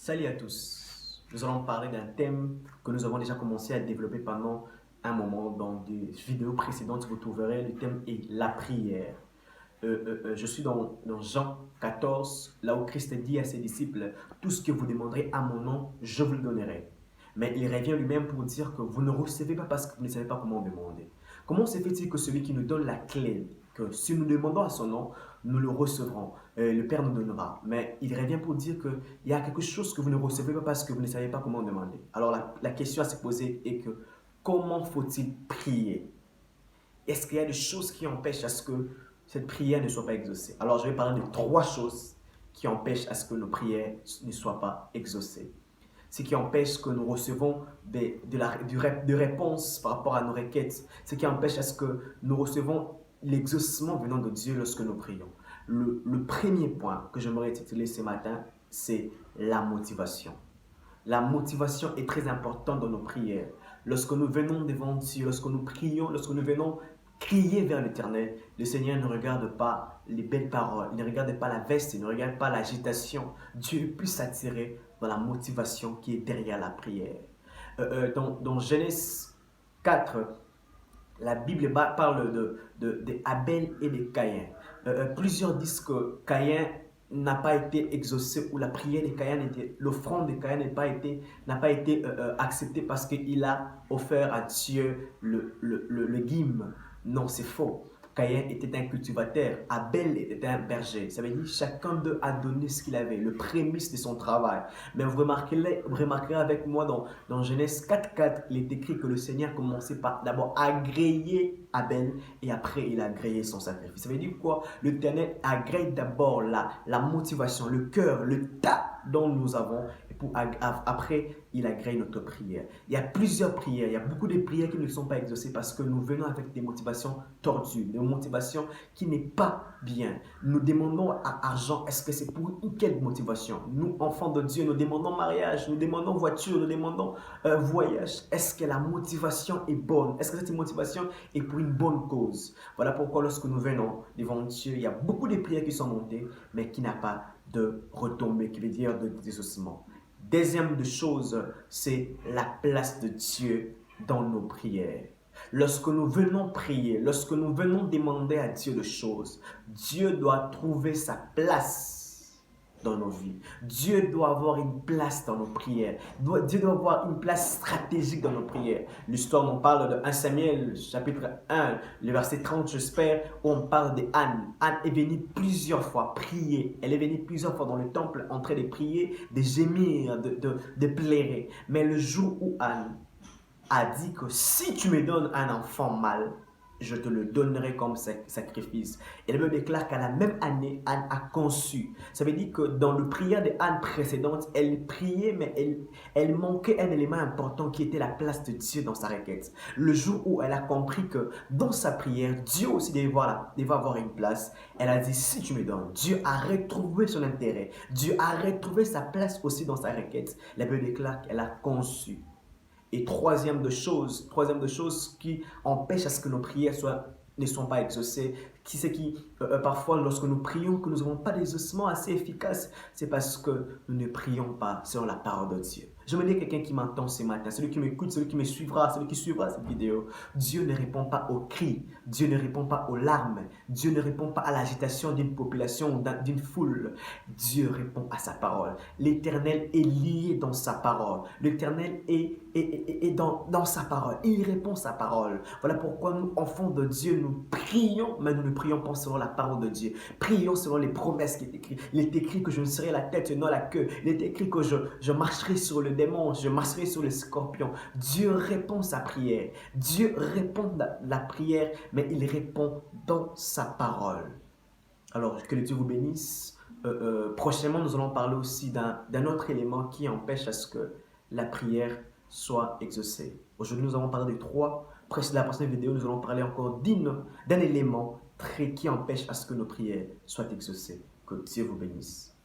Salut à tous. Nous allons parler d'un thème que nous avons déjà commencé à développer pendant un moment. Dans des vidéos précédentes, vous trouverez le thème est la prière. Je suis dans Jean 14, là où Christ dit à ses disciples, tout ce que vous demanderez à mon nom, je vous le donnerai. Mais il revient lui-même pour dire que vous ne recevez pas parce que vous ne savez pas comment demander. Comment se fait-il que celui qui nous donne la clé, que si nous demandons à son nom, nous le recevrons, le Père nous donnera. Mais il revient pour dire qu'il y a quelque chose que vous ne recevez pas parce que vous ne savez pas comment demander. Alors la question à se poser est que comment faut-il prier? Est-ce qu'il y a des choses qui empêchent à ce que cette prière ne soit pas exaucée? Alors je vais parler de trois choses qui empêchent à ce que nos prières ne soient pas exaucées. Ce qui empêche que nous recevons de réponses par rapport à nos requêtes. Ce qui empêche à ce que nous recevons l'exaucement venant de Dieu lorsque nous prions. Le premier point que j'aimerais tituler ce matin, c'est la motivation. La motivation est très importante dans nos prières. Lorsque nous venons devant Dieu, lorsque nous prions, lorsque nous venons crier vers l'Éternel, le Seigneur ne regarde pas les belles paroles, il ne regarde pas la veste, il ne regarde pas l'agitation. Dieu est plus attiré dans la motivation qui est derrière la prière. Dans Genèse 4, la Bible parle de Abel et de Caïn. Plusieurs disent que Caïn n'a pas été exaucé ou la prière de Caïn, l'offrande de Caïn n'a pas été acceptée parce qu'il a offert à Dieu le guime. Non, c'est faux. Caïn était un cultivateur, Abel était un berger. Ça veut dire que chacun d'eux a donné ce qu'il avait, le prémisse de son travail. Mais vous remarquerez avec moi dans Genèse 4.4, il est écrit que le Seigneur commençait par d'abord agréer Abel et après il a agréé son sacrifice. Ça veut dire quoi? L'Éternel agrée d'abord la motivation, le cœur, le tas dont nous avons et après il agrée notre prière. Il y a plusieurs prières, il y a beaucoup de prières qui ne sont pas exaucées parce que nous venons avec des motivations tordues, des motivations qui n'est pas bien. Nous demandons à argent, est-ce que c'est pour quelle motivation? Nous, enfants de Dieu, nous demandons mariage, nous demandons voiture, nous demandons voyage. Est-ce que la motivation est bonne? Est-ce que cette motivation est pour une bonne cause? Voilà pourquoi lorsque nous venons devant Dieu, il y a beaucoup de prières qui sont montées, mais qui n'a pas de retombée, qui veut dire de désosement. Deuxième chose, c'est la place de Dieu dans nos prières. Lorsque nous venons prier, lorsque nous venons demander à Dieu des choses, Dieu doit trouver sa place dans nos vies. Dieu doit avoir une place dans nos prières. Dieu doit avoir une place stratégique dans nos prières. L'histoire nous parle de 1 Samuel, chapitre 1, le verset 30, j'espère, où on parle d'Anne. Anne est venue plusieurs fois prier. Elle est venue plusieurs fois dans le temple en train de prier, de gémir, de pleurer. Mais le jour où Anne a dit que si tu me donnes un enfant mâle, je te le donnerai comme sacrifice. Et la Bible déclare qu'à la même année, Anne a conçu. Ça veut dire que dans le prière de Anne précédente, elle priait, mais elle manquait un élément important qui était la place de Dieu dans sa requête. Le jour où elle a compris que dans sa prière, Dieu aussi devait avoir une place, elle a dit, si tu me donnes, Dieu a retrouvé son intérêt. Dieu a retrouvé sa place aussi dans sa requête. La Bible déclare qu'elle a conçu. Et troisième de choses qui empêche à ce que nos prières ne soient pas exaucées, c'est qui parfois lorsque nous prions que nous n'avons pas d'exaucement assez efficace, c'est parce que nous ne prions pas sur la parole de Dieu. Je me dis à quelqu'un qui m'entend ce matin, celui qui m'écoute, celui qui me suivra, celui qui suivra cette vidéo, Dieu ne répond pas aux cris, Dieu ne répond pas aux larmes, Dieu ne répond pas à l'agitation d'une population ou d'une foule. Dieu répond à sa parole. L'Éternel est lié dans sa parole. L'Éternel est dans sa parole. Il répond sa parole. Voilà pourquoi nous, enfants de Dieu, nous prions, mais nous ne prions pas selon la parole de Dieu. Prions selon les promesses qui est écrites. Il est écrit que je ne serai la tête et non la queue. Il est écrit que je marcherai sur le démon, je marcherai sur le scorpion. Dieu répond sa prière. Dieu répond la prière, mais il répond dans sa parole. Alors, que le Dieu vous bénisse. Prochainement, nous allons parler aussi d'un autre élément qui empêche à ce que la prière soit exaucée. Aujourd'hui, nous allons parler de trois. La prochaine vidéo, nous allons parler encore d'un élément qui empêche à ce que nos prières soient exaucées. Que Dieu vous bénisse.